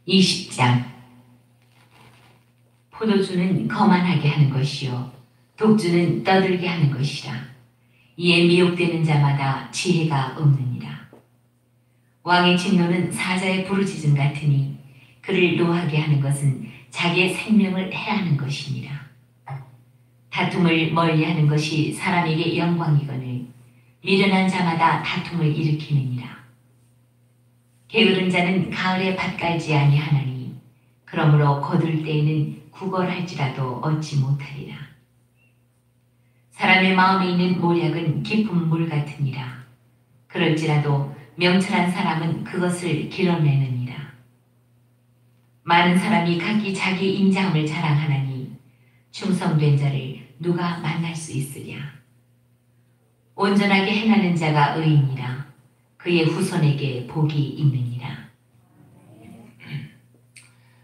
20장. 포도주는 거만하게 하는 것이요 독주는 떠들게 하는 것이라. 이에 미혹되는 자마다 지혜가 없느니라. 왕의 진노는 사자의 부르짖음 같으니 그를 노하게 하는 것은 자기의 생명을 해하는 것이니라. 다툼을 멀리하는 것이 사람에게 영광이거늘 미련한 자마다 다툼을 일으키느니라. 게으른 자는 가을에 밭 갈지 아니하나니 그러므로 거둘 때에는 구걸할지라도 얻지 못하리라. 사람의 마음에 있는 모략은 깊은 물 같으니라. 그럴지라도 명철한 사람은 그것을 길어내느니라. 많은 사람이 각기 자기 인자함을 자랑하나니 충성된 자를 누가 만날 수 있으랴. 온전하게 행하는 자가 의인이라. 그의 후손에게 복이 있느니라.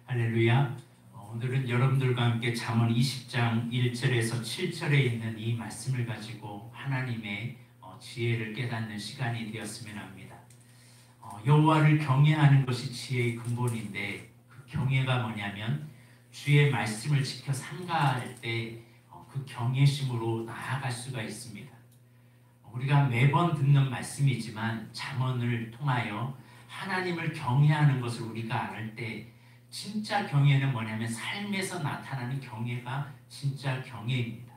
할렐루야. 오늘은 여러분들과 함께 잠언 20장 1절에서 7절에 있는 이 말씀을 가지고 하나님의 지혜를 깨닫는 시간이 되었으면 합니다. 여호와를 경외하는 것이 지혜의 근본인데 그 경외가 뭐냐면 주의 말씀을 지켜 삼가할 때 그 경외심으로 나아갈 수가 있습니다. 우리가 매번 듣는 말씀이지만 잠언을 통하여 하나님을 경외하는 것을 우리가 알 때 진짜 경외는 뭐냐면 삶에서 나타나는 경외가 진짜 경외입니다.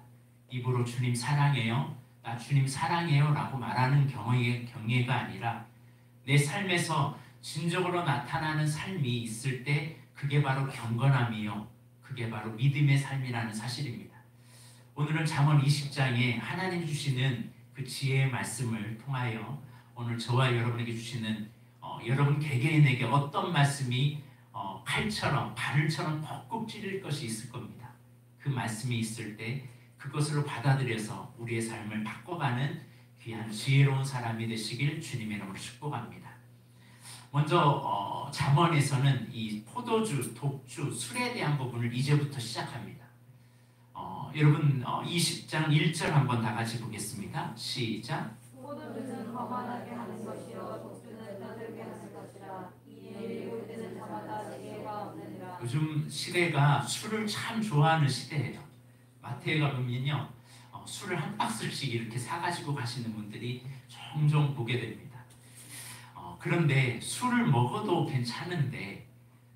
입으로 주님 사랑해요, 나 주님 사랑해요 라고 말하는 경외가 아니라 내 삶에서 진정으로 나타나는 삶이 있을 때 그게 바로 경건함이요, 그게 바로 믿음의 삶이라는 사실입니다. 오늘은 잠언 20장에 하나님 주시는 그 지혜의 말씀을 통하여 오늘 저와 여러분에게 주시는 여러분 개개인에게 어떤 말씀이 칼처럼 바늘처럼 콕콕 찌를 것이 있을 겁니다. 그 말씀이 있을 때 그것으로 받아들여서 우리의 삶을 바꿔가는 귀한 지혜로운 사람이 되시길 주님의 이름으로 축복합니다. 먼저 잠언에서는 이 포도주, 독주, 술에 대한 부분을 이제부터 시작합니다. 여러분 20장 1절 한번 다 같이 보겠습니다. 시작. 포도주는 거만하게 하는 것이요 독주는 떠들게 하는 것이라. 이에 미혹되는 자마다 지혜가 없느니라. 요즘 시대가 술을 참 좋아하는 시대예요. 마트에 가보면요, 술을 한 박스씩 이렇게 사가지고 가시는 분들이 종종 보게 됩니다. 그런데 술을 먹어도 괜찮은데,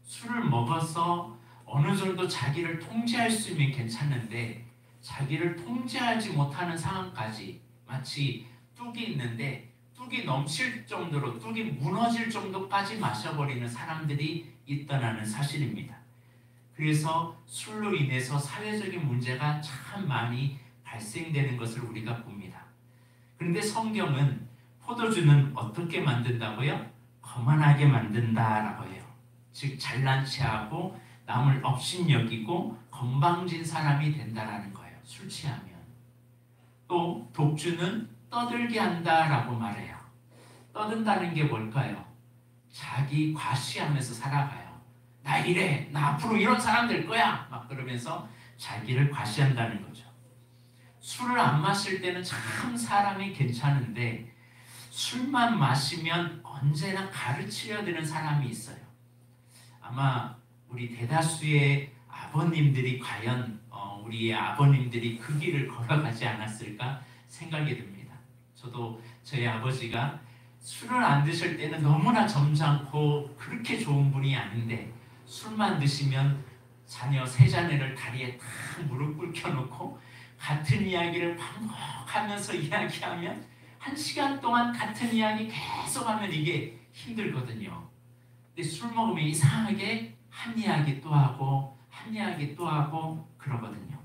술을 먹어서 어느 정도 자기를 통제할 수 있으면 괜찮은데 자기를 통제하지 못하는 상황까지, 마치 뚝이 있는데 뚝이 넘칠 정도로, 뚝이 무너질 정도까지 마셔버리는 사람들이 있다는 사실입니다. 그래서 술로 인해서 사회적인 문제가 참 많이 발생되는 것을 우리가 봅니다. 그런데 성경은 포도주는 어떻게 만든다고요? 거만하게 만든다라고 해요. 즉 잘난 체하고 남을 업신여기고 건방진 사람이 된다라는 거예요. 술 취하면. 또 독주는 떠들게 한다라고 말해요. 떠든다는 게 뭘까요? 자기 과시하면서 살아가요. 나 이래, 나 앞으로 이런 사람 될 거야 막 그러면서 자기를 과시한다는 거죠. 술을 안 마실 때는 참 사람이 괜찮은데 술만 마시면 언제나 가르치려 드는 사람이 있어요. 아마 우리 대다수의 아버님들이 과연 우리의 아버님들이 그 길을 걸어가지 않았을까 생각이 듭니다. 저도 저희 아버지가 술을 안 드실 때는 너무나 점잖고 그렇게 좋은 분이 아닌데 술만 드시면 자녀 세 자매를 다리에 딱 무릎 꿇혀놓고 같은 이야기를 반복하면서 이야기하면 1시간 동안 같은 이야기 계속하면 이게 힘들거든요. 근데 술 먹으면 이상하게 한 이야기 또 하고 한 이야기 또 하고 그러거든요.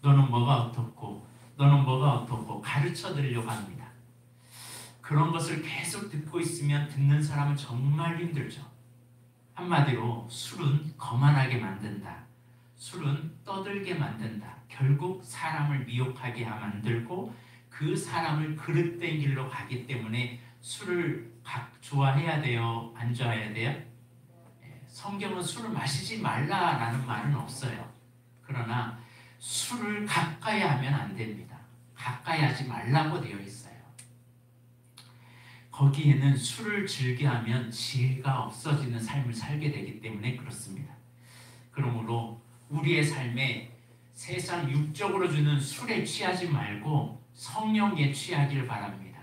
너는 뭐가 어떻고 너는 뭐가 어떻고 가르쳐 드리려고 합니다. 그런 것을 계속 듣고 있으면 듣는 사람은 정말 힘들죠. 한마디로 술은 거만하게 만든다. 술은 떠들게 만든다. 결국 사람을 미혹하게 만들고 그 사람을 그릇된 길로 가기 때문에 술을 좋아해야 돼요? 안 좋아해야 돼요? 성경은 술을 마시지 말라라는 말은 없어요. 그러나 술을 가까이 하면 안 됩니다. 가까이 하지 말라고 되어 있어요. 거기에는 술을 즐겨하면 지혜가 없어지는 삶을 살게 되기 때문에 그렇습니다. 그러므로 우리의 삶에 세상 육적으로 주는 술에 취하지 말고 성령에 취하길 바랍니다.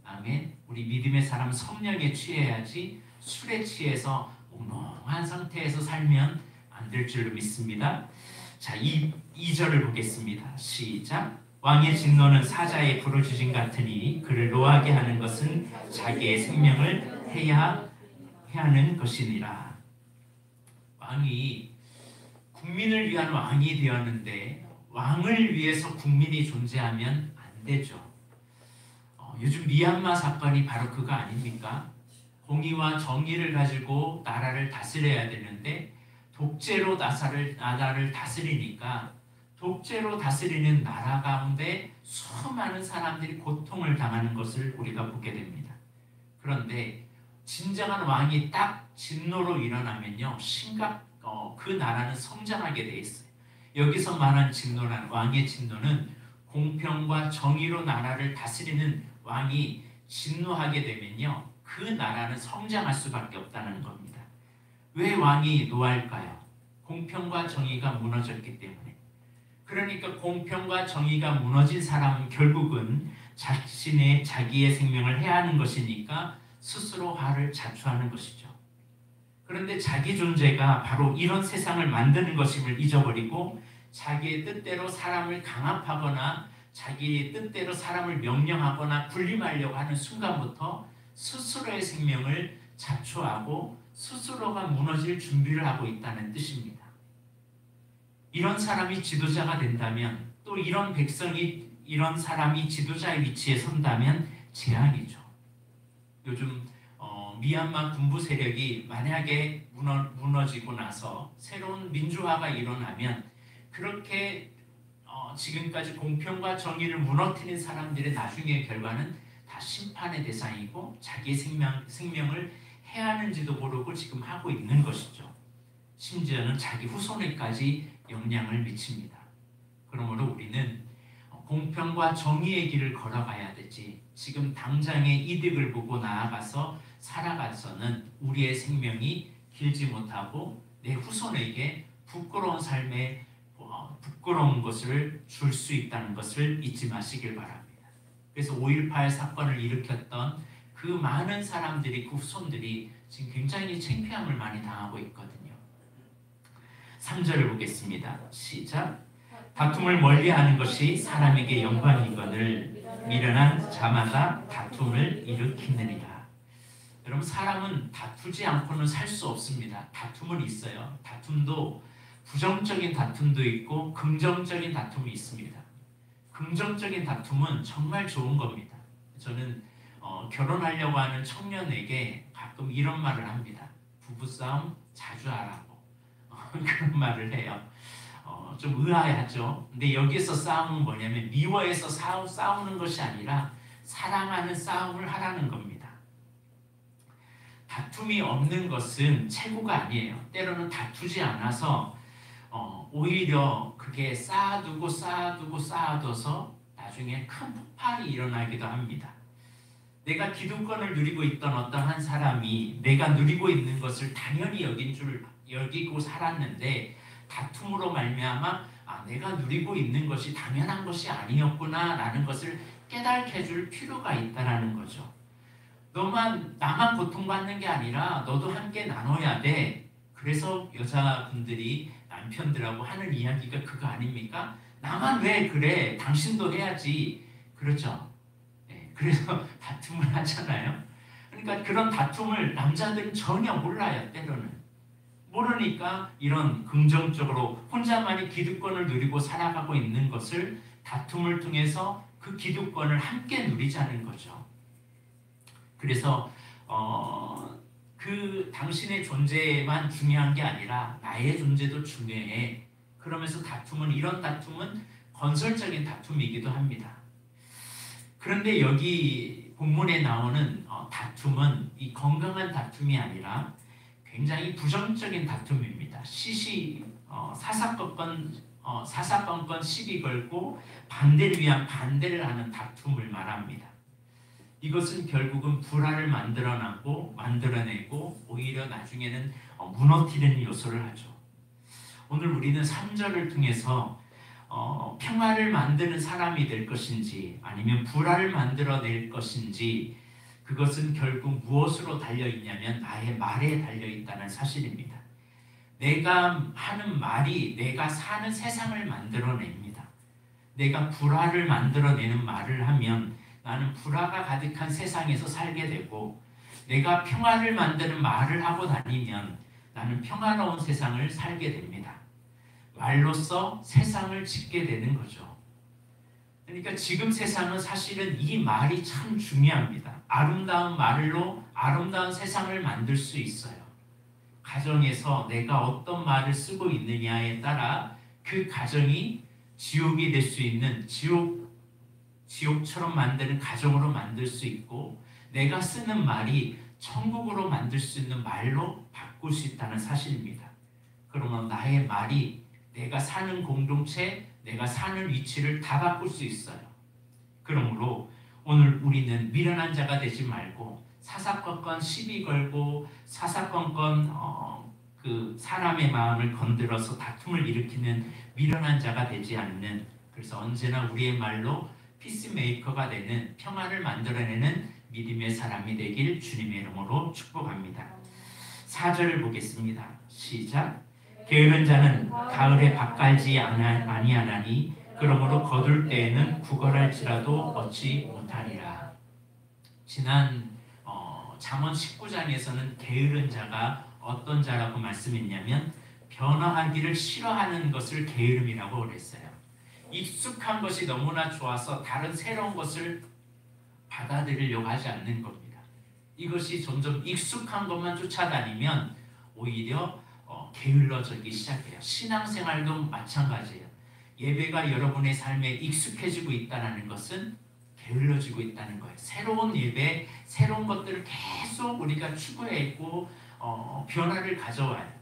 아멘. 우리 믿음의 사람은 성령에 취해야지 술에 취해서 몽롱한 상태에서 살면 안 될 줄로 믿습니다. 자, 2절을 보겠습니다. 시작. 왕의 진노는 사자의 부르짖음 같으니 그를 노하게 하는 것은 자기의 생명을 해야 하는 것이니라. 왕이 국민을 위한 왕이 되었는데 왕을 위해서 국민이 존재하면 안 되죠. 요즘 미얀마 사건이 바로 그거 아닙니까? 공의와 정의를 가지고 나라를 다스려야 되는데 독재로 나라를 다스리니까 독재로 다스리는 나라 가운데 수많은 사람들이 고통을 당하는 것을 우리가 보게 됩니다. 그런데 진정한 왕이 딱 진노로 일어나면요, 그 나라는 성장하게 돼 있어요. 여기서 말한 진노란 왕의 진노는 공평과 정의로 나라를 다스리는 왕이 진노하게 되면요, 그 나라는 성장할 수밖에 없다는 겁니다. 왜 왕이 노할까요? 공평과 정의가 무너졌기 때문에. 그러니까 공평과 정의가 무너진 사람은 결국은 자기의 생명을 해하는 것이니까 스스로 화를 자초하는 것이죠. 그런데 자기 존재가 바로 이런 세상을 만드는 것임을 잊어버리고 자기의 뜻대로 사람을 강압하거나 자기의 뜻대로 사람을 명령하거나 군림하려고 하는 순간부터 스스로의 생명을 자초하고 스스로가 무너질 준비를 하고 있다는 뜻입니다. 이런 사람이 지도자가 된다면, 또 이런 사람이 지도자의 위치에 선다면 재앙이죠. 요즘 미얀마 군부 세력이 만약에 무너지고 나서 새로운 민주화가 일어나면 그렇게 지금까지 공평과 정의를 무너뜨린 사람들의 나중의 결과는 다 심판의 대상이고 자기의 생명을 해하는지도 모르고 지금 하고 있는 것이죠. 심지어는 자기 후손에까지 영향을 미칩니다. 그러므로 우리는 공평과 정의의 길을 걸어가야 되지, 지금 당장의 이득을 보고 나아가서 살아가서는 우리의 생명이 길지 못하고 내 후손에게 부끄러운 삶에 부끄러운 것을 줄 수 있다는 것을 잊지 마시길 바랍니다. 그래서 5.18 사건을 일으켰던 그 많은 사람들이, 그 후손들이 지금 굉장히 창피함을 많이 당하고 있거든요. 3절을 보겠습니다. 시작. 다툼을 멀리하는 것이 사람에게 영광이거늘 미련한 자마다 다툼을 일으키느니라. 여러분, 사람은 다투지 않고는 살 수 없습니다. 다툼은 있어요. 다툼도 부정적인 다툼도 있고 긍정적인 다툼이 있습니다. 긍정적인 다툼은 정말 좋은 겁니다. 저는 결혼하려고 하는 청년에게 가끔 이런 말을 합니다. 부부싸움 자주 하라고 그런 말을 해요. 좀 의아하죠. 근데 여기서 싸움은 뭐냐면 미워해서 싸우는 것이 아니라 사랑하는 싸움을 하라는 겁니다. 다툼이 없는 것은 최고가 아니에요. 때로는 다투지 않아서 오히려 그게 쌓아둬서 나중에 큰 폭발이 일어나기도 합니다. 내가 기득권을 누리고 있던 어떤 한 사람이 내가 누리고 있는 것을 당연히 여기고 살았는데 다툼으로 말미암아 내가 누리고 있는 것이 당연한 것이 아니었구나 라는 것을 깨닫게 줄 필요가 있다는 거죠. 나만 고통받는 게 아니라 너도 함께 나눠야 돼. 그래서 여자분들이 남편들하고 하는 이야기가 그거 아닙니까? 나만 왜 그래? 당신도 해야지. 그렇죠? 네, 그래서 다툼을 하잖아요. 그러니까 그런 다툼을 남자들은 전혀 몰라요. 때로는. 모르니까 이런 긍정적으로 혼자만의 기득권을 누리고 살아가고 있는 것을 다툼을 통해서 그 기득권을 함께 누리자는 거죠. 그래서 그 당신의 존재만 중요한 게 아니라 나의 존재도 중요해. 그러면서 이런 다툼은 건설적인 다툼이기도 합니다. 그런데 여기 본문에 나오는 다툼은 이 건강한 다툼이 아니라 굉장히 부정적인 다툼입니다. 사사건건 시비 걸고 반대를 위한 반대를 하는 다툼을 말합니다. 이것은 결국은 불화를 만들어내고 오히려 나중에는 무너뜨리는 요소를 하죠. 오늘 우리는 3절을 통해서 평화를 만드는 사람이 될 것인지 아니면 불화를 만들어낼 것인지 그것은 결국 무엇으로 달려있냐면 나의 말에 달려있다는 사실입니다. 내가 하는 말이 내가 사는 세상을 만들어냅니다. 내가 불화를 만들어내는 말을 하면 나는 불화가 가득한 세상에서 살게 되고 내가 평화를 만드는 말을 하고 다니면 나는 평화로운 세상을 살게 됩니다. 말로써 세상을 짓게 되는 거죠. 그러니까 지금 세상은 사실은 이 말이 참 중요합니다. 아름다운 말로 아름다운 세상을 만들 수 있어요. 가정에서 내가 어떤 말을 쓰고 있느냐에 따라 그 가정이 지옥이 될 수 있는 지옥처럼 만드는 가정으로 만들 수 있고 내가 쓰는 말이 천국으로 만들 수 있는 말로 바꿀 수 있다는 사실입니다. 그러면 나의 말이 내가 사는 공동체, 내가 사는 위치를 다 바꿀 수 있어요. 그러므로 오늘 우리는 미련한 자가 되지 말고 사사건건 시비 걸고 사사건건 그 사람의 마음을 건드려서 다툼을 일으키는 미련한 자가 되지 않는, 그래서 언제나 우리의 말로 피스메이커가 되는 평화를 만들어내는 믿음의 사람이 되길 주님의 이름으로 축복합니다. 4절을 보겠습니다. 시작. 게으른 자는 가을에 밭갈지 아니하나니 그러므로 거둘 때에는 구걸할지라도 얻지 못하리라. 지난 잠언 19장에서는 게으른 자가 어떤 자라고 말씀했냐면 변화하기를 싫어하는 것을 게으름이라고 그랬어요. 익숙한 것이 너무나 좋아서 다른 새로운 것을 받아들이려고 하지 않는 겁니다. 이것이 점점 익숙한 것만 쫓아다니면 오히려 게을러지기 시작해요. 신앙생활도 마찬가지예요. 예배가 여러분의 삶에 익숙해지고 있다는 것은 게을러지고 있다는 거예요. 새로운 예배, 새로운 것들을 계속 우리가 추구했고 변화를 가져와야 돼요.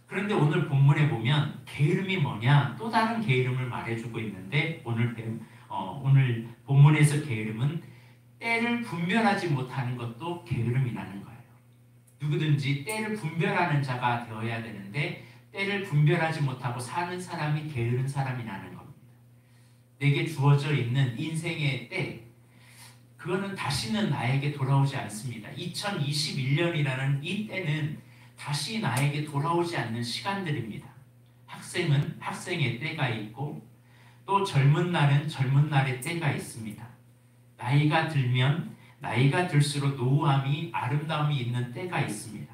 그런데 오늘 본문에 보면 게으름이 뭐냐? 또 다른 게으름을 말해주고 있는데 오늘 본문에서 게으름은 때를 분별하지 못하는 것도 게으름이라는 거예요. 누구든지 때를 분별하는 자가 되어야 되는데 때를 분별하지 못하고 사는 사람이 게으른 사람이라는 겁니다. 내게 주어져 있는 인생의 때, 그거는 다시는 나에게 돌아오지 않습니다. 2021년이라는 이 때는 다시 나에게 돌아오지 않는 시간들입니다. 학생은 학생의 때가 있고 또 젊은 날은 젊은 날의 때가 있습니다. 나이가 들면 나이가 들수록 노후함이 아름다움이 있는 때가 있습니다.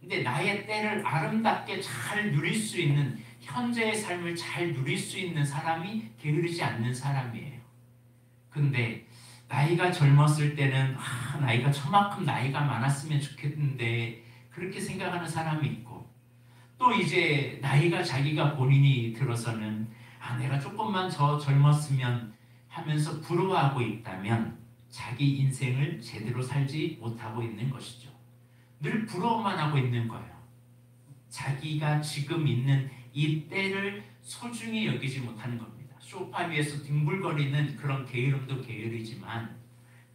근데 나의 때를 아름답게 잘 누릴 수 있는, 현재의 삶을 잘 누릴 수 있는 사람이 게으르지 않는 사람이에요. 근데 나이가 젊었을 때는 나이가 저만큼 나이가 많았으면 좋겠는데 그렇게 생각하는 사람이 있고, 또 이제 나이가 자기가 본인이 들어서는 내가 조금만 더 젊었으면 하면서 부러워하고 있다면 자기 인생을 제대로 살지 못하고 있는 것이죠. 늘 부러워만 하고 있는 거예요. 자기가 지금 있는 이 때를 소중히 여기지 못하는 겁니다. 소파 위에서 뒹굴거리는 그런 게으름도 게으르지만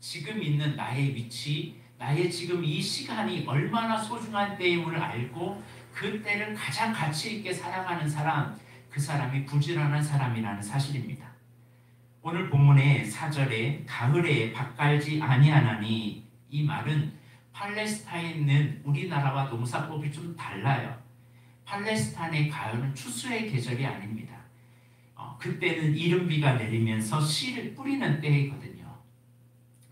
지금 있는 나의 위치, 나의 지금 이 시간이 얼마나 소중한 때임을 알고 그 때를 가장 가치 있게 살아가는 사람, 그 사람이 부지런한 사람이라는 사실입니다. 오늘 본문의 4절에 가을에 밭갈지 아니하나니, 이 말은 팔레스타인은 우리나라와 농사법이 좀 달라요. 팔레스타인의 가을은 추수의 계절이 아닙니다. 그때는 이른비가 내리면서 씨를 뿌리는 때이거든요.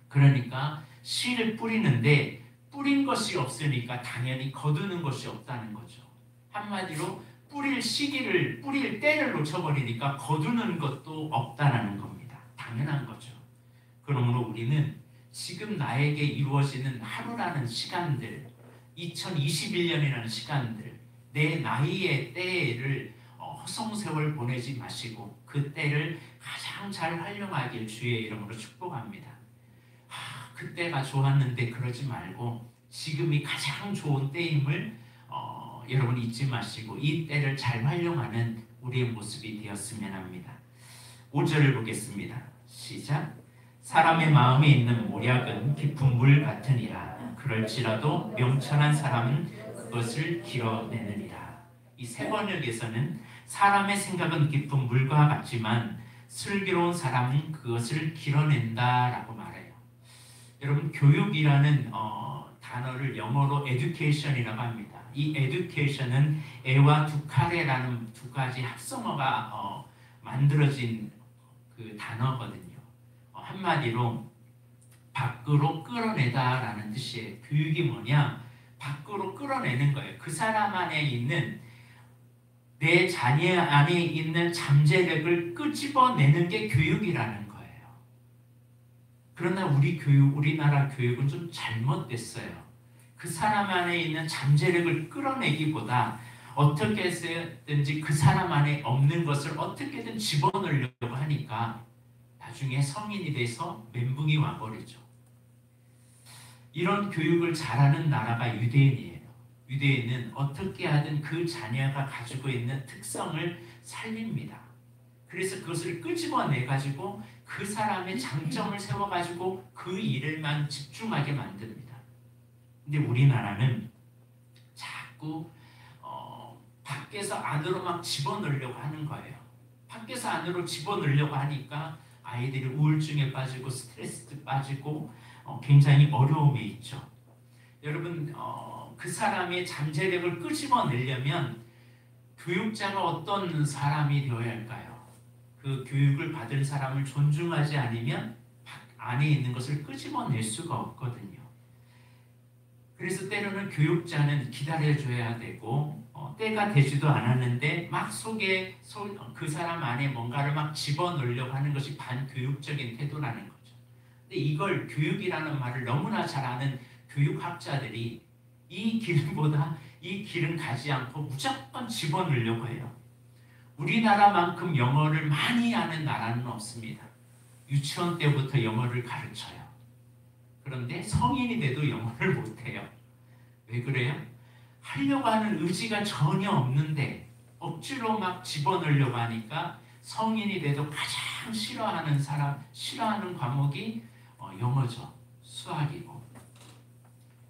그러니까 씨를 뿌리는데 뿌린 것이 없으니까 당연히 거두는 것이 없다는 거죠. 한마디로 뿌릴 때를 놓쳐버리니까 거두는 것도 없다는 겁니다. 당연한 거죠. 그러므로 우리는 지금 나에게 이루어지는 하루라는 시간들, 2021년이라는 시간들, 내 나이의 때를 허송세월 보내지 마시고 그 때를 가장 잘 활용하길 주의 이름으로 축복합니다. 그때가 좋았는데 그러지 말고 지금이 가장 좋은 때임을 여러분 잊지 마시고 이 때를 잘 활용하는 우리의 모습이 되었으면 합니다. 5절을 보겠습니다. 시작. 사람의 마음에 있는 모략은 깊은 물 같으니라. 그럴지라도 명철한 사람은 그것을 길어내느니라. 이 세 번역에서는 사람의 생각은 깊은 물과 같지만 슬기로운 사람은 그것을 길어낸다라고 말해요. 여러분, 교육이라는 단어를 영어로 education이라고 합니다. 이 education은 에와 두카레라는 두 가지 합성어가 만들어진 그 단어거든요. 한마디로 밖으로 끌어내다라는 뜻이에요. 교육이 뭐냐? 밖으로 끌어내는 거예요. 그 사람 안에 있는, 내 자녀 안에 있는 잠재력을 끄집어내는 게 교육이라는 거예요. 그러나 우리나라 교육은 좀 잘못됐어요. 그 사람 안에 있는 잠재력을 끌어내기보다 어떻게 해서든지 그 사람 안에 없는 것을 어떻게든 집어넣으려고 하니까 나중에 성인이 돼서 멘붕이 와버리죠. 이런 교육을 잘하는 나라가 유대인이에요. 유대인은 어떻게 하든 그 자녀가 가지고 있는 특성을 살립니다. 그래서 그것을 끄집어내가지고 그 사람의 장점을 세워가지고 그 일에만 집중하게 만듭니다. 근데 우리나라는 자꾸 밖에서 안으로 막 집어넣으려고 하는 거예요. 밖에서 안으로 집어넣으려고 하니까 아이들이 우울증에 빠지고 스트레스도 빠지고 굉장히 어려움이 있죠. 여러분, 그 사람의 잠재력을 끄집어내려면 교육자가 어떤 사람이 되어야 할까요? 그 교육을 받은 사람을 존중하지 않으면 안에 있는 것을 끄집어낼 수가 없거든요. 그래서 때로는 교육자는 기다려줘야 되고 때가 되지도 않았는데 막 그 사람 안에 뭔가를 막 집어넣으려고 하는 것이 반교육적인 태도라는 거죠. 근데 이걸 교육이라는 말을 너무나 잘 아는 교육학자들이 이 길은 가지 않고 무조건 집어넣으려고 해요. 우리나라만큼 영어를 많이 아는 나라는 없습니다. 유치원 때부터 영어를 가르쳐요. 그런데 성인이 돼도 영어를 못해요. 왜 그래요? 하려고 하는 의지가 전혀 없는데 억지로 막 집어넣으려고 하니까 성인이 돼도 가장 싫어하는 과목이 영어죠. 수학이고.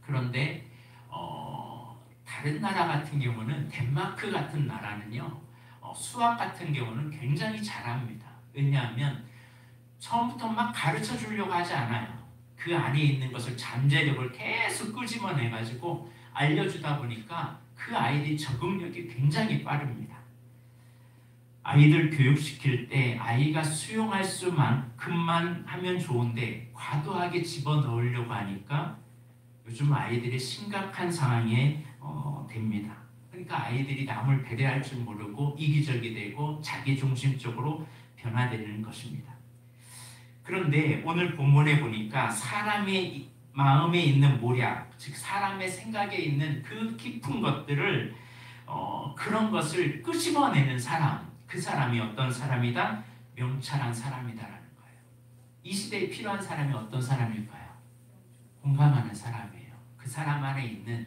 그런데 다른 나라 같은 경우는, 덴마크 같은 나라는요, 수학 같은 경우는 굉장히 잘합니다. 왜냐하면 처음부터 막 가르쳐 주려고 하지 않아요. 그 안에 있는 것을, 잠재력을 계속 끄집어내가지고 알려주다 보니까 그 아이들이 적응력이 굉장히 빠릅니다. 아이들 교육시킬 때 아이가 수용할 수만큼만 하면 좋은데 과도하게 집어넣으려고 하니까 요즘 아이들이 심각한 상황에 됩니다. 그러니까 아이들이 남을 배려할 줄 모르고 이기적이 되고 자기중심적으로 변화되는 것입니다. 그런데 오늘 본문에 보니까 사람의 마음에 있는 모략, 즉 사람의 생각에 있는 그 깊은 것들을 그런 것을 끄집어내는 사람, 그 사람이 어떤 사람이다? 명철한 사람이다라는 거예요. 이 시대에 필요한 사람이 어떤 사람일까요? 공감하는 사람이에요. 그 사람 안에 있는,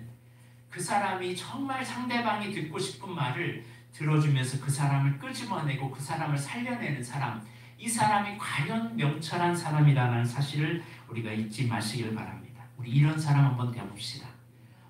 그 사람이 정말 상대방이 듣고 싶은 말을 들어주면서 그 사람을 끄집어내고 그 사람을 살려내는 사람, 이 사람이 과연 명철한 사람이라는 사실을 우리가 잊지 마시길 바랍니다. 우리 이런 사람 한번 되어봅시다.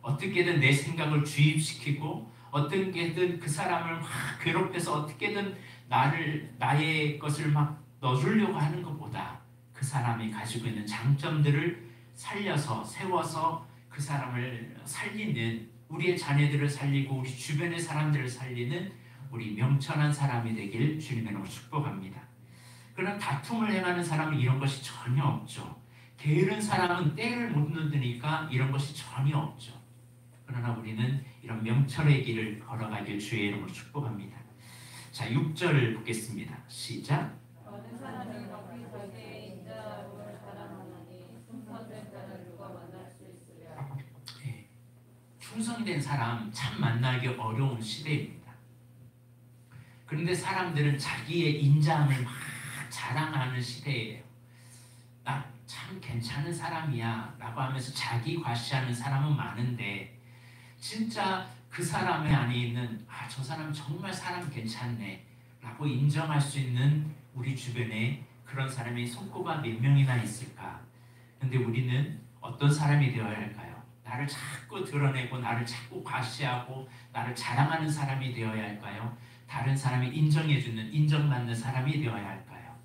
어떻게든 내 생각을 주입시키고 어떻게든 그 사람을 막 괴롭혀서 어떻게든 나의 것을 막 넣어주려고 하는 것보다 그 사람이 가지고 있는 장점들을 살려서 세워서 그 사람을 살리는, 우리의 자녀들을 살리고 우리 주변의 사람들을 살리는 우리 명철한 사람이 되길 주님의 이름으로 축복합니다. 그러나 다툼을 행하는 사람은 이런 것이 전혀 없죠. 게으른 사람은 때를 못 누르니까 이런 것이 전혀 없죠. 그러나 우리는 이런 명철의 길을 걸어가길 주의 이름으로 축복합니다. 자, 6절 보겠습니다. 시작. 어느 사람이 바삐 절대에 인자함을 자랑하나니 충성된 자는 누가 만날 수 있으랴. 네. 충성된 사람 참 만나기 어려운 시대입니다. 그런데 사람들은 자기의 인자함을 막 자랑하는 시대예요. 나 참 괜찮은 사람이야 라고 하면서 자기 과시하는 사람은 많은데 진짜 그 사람의 안에 있는 저 사람 정말 사람 괜찮네 라고 인정할 수 있는 우리 주변에 그런 사람이 손꼽아 몇 명이나 있을까? 근데 우리는 어떤 사람이 되어야 할까요? 나를 자꾸 드러내고 나를 자꾸 과시하고 나를 자랑하는 사람이 되어야 할까요? 다른 사람이 인정해주는, 인정받는 사람이 되어야 할까요?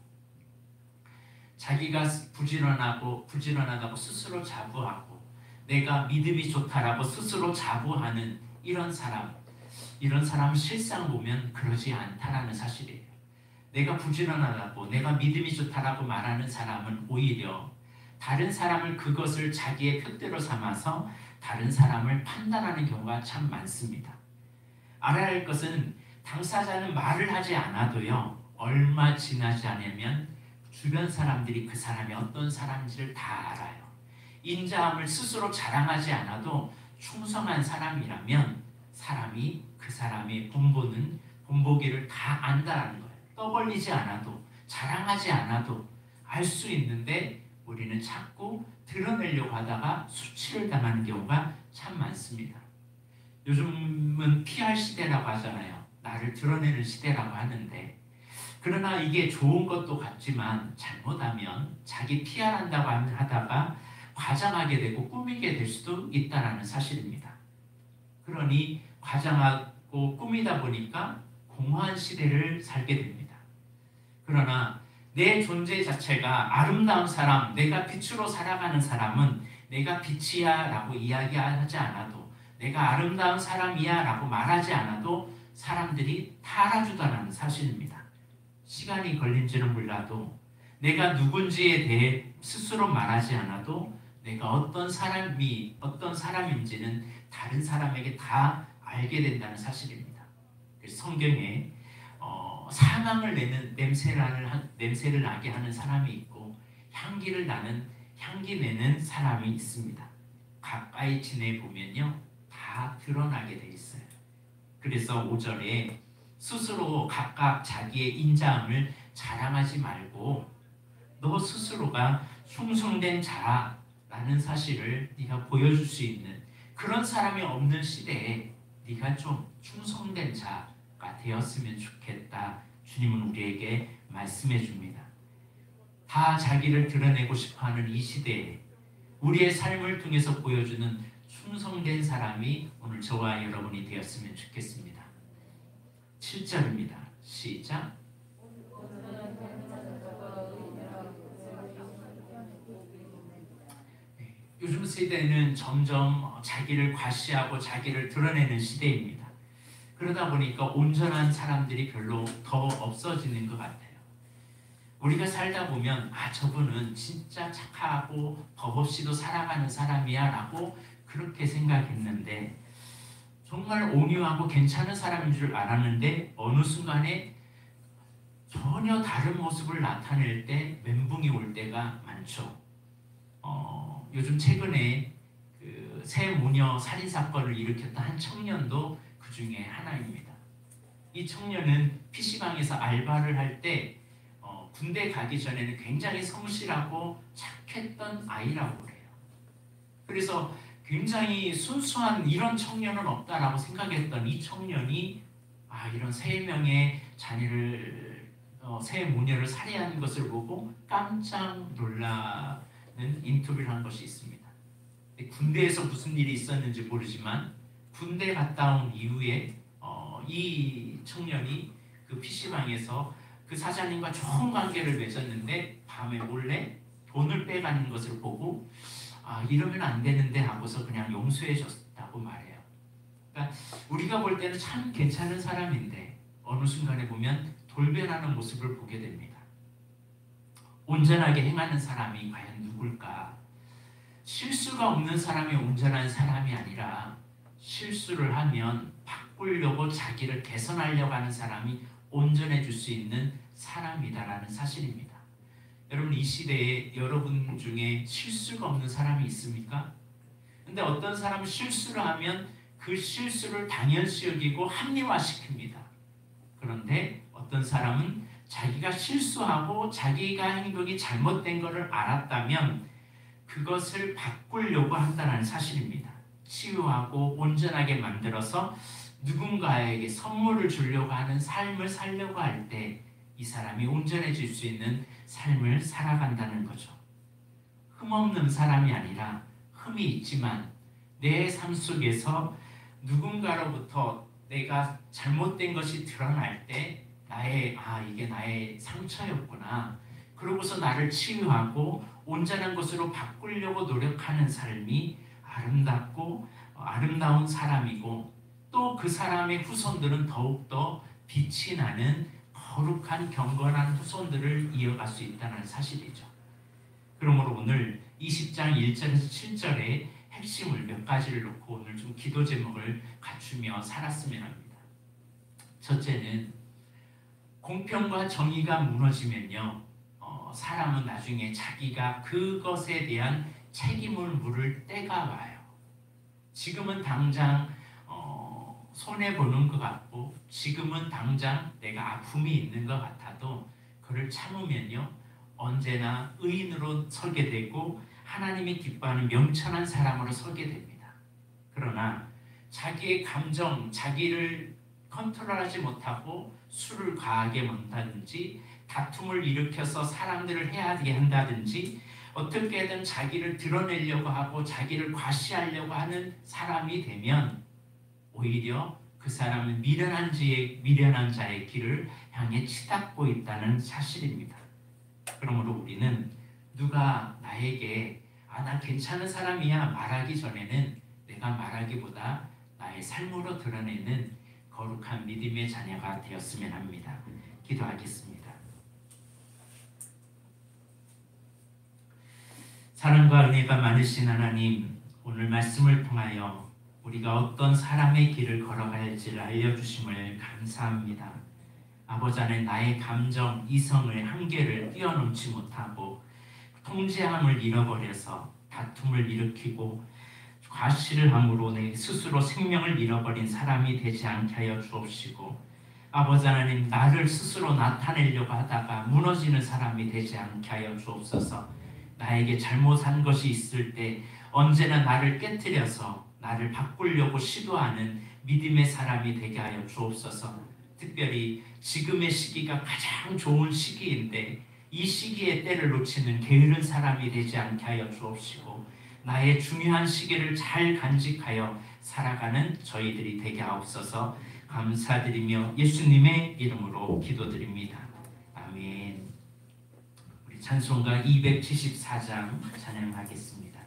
자기가 부지런하다고 스스로 자부하고 내가 믿음이 좋다라고 스스로 자부하는 이런 사람은 실상 보면 그러지 않다라는 사실이에요. 내가 부지런하다고 내가 믿음이 좋다라고 말하는 사람은 오히려 다른 사람을 그것을 자기의 표대로 삼아서 다른 사람을 판단하는 경우가 참 많습니다. 알아야 할 것은 당사자는 말을 하지 않아도요, 얼마 지나지 않으면 주변 사람들이 그 사람이 어떤 사람인지를 다 알아요. 인자함을 스스로 자랑하지 않아도 충성한 사람이라면 사람이 그 사람의 본보기를 다 안다는 거예요. 떠벌리지 않아도 자랑하지 않아도 알 수 있는데 우리는 자꾸 드러내려고 하다가 수치를 당하는 경우가 참 많습니다. 요즘은 PR 시대라고 하잖아요. 나를 드러내는 시대라고 하는데 그러나 이게 좋은 것도 같지만 잘못하면 자기 PR한다고 하다가 과장하게 되고 꾸미게 될 수도 있다는 사실입니다. 그러니 과장하고 꾸미다 보니까 공허한 시대를 살게 됩니다. 그러나 내 존재 자체가 아름다운 사람, 내가 빛으로 살아가는 사람은 내가 빛이야 라고 이야기하지 않아도 내가 아름다운 사람이야 라고 말하지 않아도 사람들이 다 알아주다는 사실입니다. 시간이 걸린지는 몰라도 내가 누군지에 대해 스스로 말하지 않아도 내가 어떤 사람인지는 다른 사람에게 다 알게 된다는 사실입니다. 성경에 사망을 내는 냄새를 나게 하는 사람이 있고 향기 내는 사람이 있습니다. 가까이 지내보면요 다 드러나게 돼 있어요. 그래서 5절에 스스로 각각 자기의 인자함을 자랑하지 말고 너 스스로가 충성된 자라는 사실을 네가 보여줄 수 있는 그런 사람이 없는 시대에 네가 좀 충성된 자가 되었으면 좋겠다. 주님은 우리에게 말씀해 줍니다. 다 자기를 드러내고 싶어하는 이 시대에 우리의 삶을 통해서 보여주는 충성된 사람이 오늘 저와 여러분이 되었으면 좋겠습니다. 7절입니다. 시작. 요즘 세대는 점점 자기를 과시하고 자기를 드러내는 시대입니다. 그러다 보니까 온전한 사람들이 별로 더 없어지는 것 같아요. 우리가 살다 보면 저분은 진짜 착하고 법 없이도 살아가는 사람이야 라고 그렇게 생각했는데 정말 온유하고 괜찮은 사람인 줄 알았는데 어느 순간에 전혀 다른 모습을 나타낼 때 멘붕이 올 때가 많죠. 요즘 최근에 그 새 모녀 살인사건을 일으켰던 한 청년도 그 중에 하나입니다. 이 청년은 PC방에서 알바를 할 때 군대 가기 전에는 굉장히 성실하고 착했던 아이라고 그래요. 그래서 굉장히 순수한 이런 청년은 없다라고 생각했던 이 청년이 이런 3명의 자녀를 새 모녀를 살해한 것을 보고 깜짝 놀라는 인터뷰를 한 것이 있습니다. 군대에서 무슨 일이 있었는지 모르지만 군대 갔다 온 이후에 이 청년이 그 PC방에서 그 사장님과 좋은 관계를 맺었는데 밤에 몰래 돈을 빼가는 것을 보고 이러면 안 되는데 하고서 그냥 용서해 줬다고 말해요. 그러니까 우리가 볼 때는 참 괜찮은 사람인데 어느 순간에 보면 돌변하는 모습을 보게 됩니다. 온전하게 행하는 사람이 과연 누굴까? 실수가 없는 사람이 온전한 사람이 아니라 실수를 하면 바꾸려고 자기를 개선하려고 하는 사람이 온전해질 수 있는 사람이다라는 사실입니다. 여러분 이 시대에 여러분 중에 실수가 없는 사람이 있습니까? 근데 어떤 사람은 실수를 하면 그 실수를 당연시 여기고 합리화시킵니다. 그런데 어떤 사람은 자기가 실수하고 자기가 행동이 잘못된 것을 알았다면 그것을 바꾸려고 한다는 사실입니다. 치유하고 온전하게 만들어서 누군가에게 선물을 주려고 하는 삶을 살려고 할 때 이 사람이 온전해질 수 있는 삶을 살아간다는 거죠. 흠없는 사람이 아니라 흠이 있지만 내 삶 속에서 누군가로부터 내가 잘못된 것이 드러날 때 이게 나의 상처였구나. 그러고서 나를 치유하고 온전한 것으로 바꾸려고 노력하는 삶이 아름답고 아름다운 사람이고, 또 그 사람의 후손들은 더욱더 빛이 나는 거룩한 경건한 후손들을 이어갈 수 있다는 사실이죠. 그러므로 오늘 20장 1절에서 7절의 핵심을 몇 가지를 놓고 오늘 좀 기도 제목을 갖추며 살았으면 합니다. 첫째는 공평과 정의가 무너지면요, 사람은 나중에 자기가 그것에 대한 책임을 물을 때가 와요. 지금은 당장 손해보는 것 같고, 지금은 당장 내가 아픔이 있는 것 같아도 그를 참으면요, 언제나 의인으로 서게 되고 하나님이 기뻐하는 명철한 사람으로 서게 됩니다. 그러나 자기의 감정, 자기를 컨트롤하지 못하고 술을 과하게 먹는다든지, 다툼을 일으켜서 사람들을 해하게 한다든지, 어떻게든 자기를 드러내려고 하고 자기를 과시하려고 하는 사람이 되면 오히려 그 사람은 미련한 자의 길을 향해 치닫고 있다는 사실입니다. 그러므로 우리는 누가 나에게 나 괜찮은 사람이야 말하기 전에는 내가 말하기보다 나의 삶으로 드러내는 거룩한 믿음의 자녀가 되었으면 합니다. 기도하겠습니다. 사랑과 은혜가 많으신 하나님, 오늘 말씀을 통하여 우리가 어떤 사람의 길을 걸어갈지를 알려주심을 감사합니다. 아버지 안에 나의 감정, 이성의 한계를 뛰어넘지 못하고 통제함을 잃어버려서 다툼을 일으키고 과시를 함으로 내 스스로 생명을 잃어버린 사람이 되지 않게 하여 주옵시고, 아버지 하나님, 나를 스스로 나타내려고 하다가 무너지는 사람이 되지 않게 하여 주옵소서. 나에게 잘못한 것이 있을 때 언제나 나를 깨트려서 나를 바꾸려고 시도하는 믿음의 사람이 되게 하여 주옵소서. 특별히 지금의 시기가 가장 좋은 시기인데 이 시기에 때를 놓치는 게으른 사람이 되지 않게 하여 주옵시고, 나의 중요한 시기를 잘 간직하여 살아가는 저희들이 되게 하옵소서. 감사드리며 예수님의 이름으로 기도드립니다. 아멘. 우리 찬송가 274장 찬양하겠습니다.